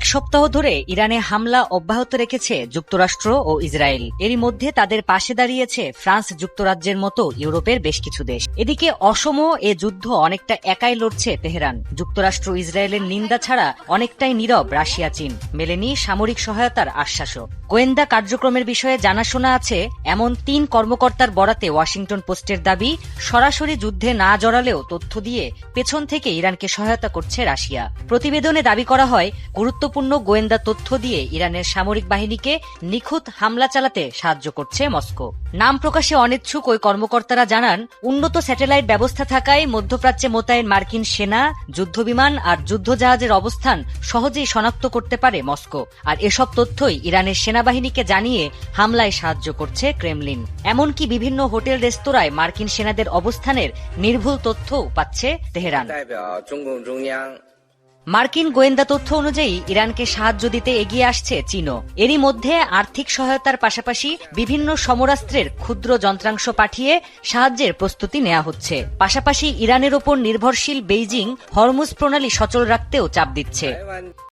এক সপ্তাহ ধরে ইরানে হামলা অব্যাহত রেখেছে যুক্তরাষ্ট্র ও ইসরায়েল। এরই মধ্যে তাদের পাশে দাঁড়িয়েছে ফ্রান্স যুক্তরাজ্যের মতো ইউরোপের বেশ কিছু দেশ। এদিকে অসম এ যুদ্ধ অনেকটা একাই লড়ছে তেহরান। যুক্তরাষ্ট্র ইসরায়েলের নিন্দা ছাড়া অনেকটাই নীরব রাশিয়া চীন, মেলেনি সামরিক সহায়তার আশ্বাসও। গোয়েন্দা কার্যক্রমের বিষয়ে জানাশোনা আছে এমন ৩ কর্মকর্তার বরাতে ওয়াশিংটন পোস্টের দাবি, সরাসরি যুদ্ধে না জড়ালেও তথ্য দিয়ে পেছন থেকে ইরানকে সহায়তা করছে রাশিয়া। প্রতিবেদনে দাবি করা হয়, গুরুত্বপূর্ণ গোয়েন্দা তথ্য দিয়ে ইরানের সামরিক বাহিনীকে নিখুঁত হামলা চালাতে সাহায্য করছে মস্কো। নাম প্রকাশে অনিচ্ছুক ওই কর্মকর্তারা জানান, উন্নত স্যাটেলাইট ব্যবস্থা থাকায় মধ্যপ্রাচ্যে মোতায়েন মার্কিন সেনা, যুদ্ধবিমান আর যুদ্ধজাহাজের অবস্থান সহজেই শনাক্ত করতে পারে মস্কো। আর এসব তথ্যই ইরানের সেনাবাহিনীকে জানিয়ে হামলায় সাহায্য করছে ক্রেমলিন। এমনকি বিভিন্ন হোটেল রেস্তোরাঁয় মার্কিন সেনাদের অবস্থানের নির্ভুল তথ্যও পাচ্ছে তেহরান। মার্কিন গোয়েন্দা তথ্য অনুযায়ী ইরানকে সাহায্য দিতে এগিয়ে আসছে চীনও। এরই মধ্যে আর্থিক সহায়তার পাশাপাশি বিভিন্ন সমরাস্ত্রের ক্ষুদ্র যন্ত্রাংশ পাঠিয়ে সাহায্যের প্রস্তুতি নেওয়া হচ্ছে। পাশাপাশি ইরানের ওপর নির্ভরশীল বেইজিং হরমুজ প্রণালী সচল রাখতেও চাপ দিচ্ছে।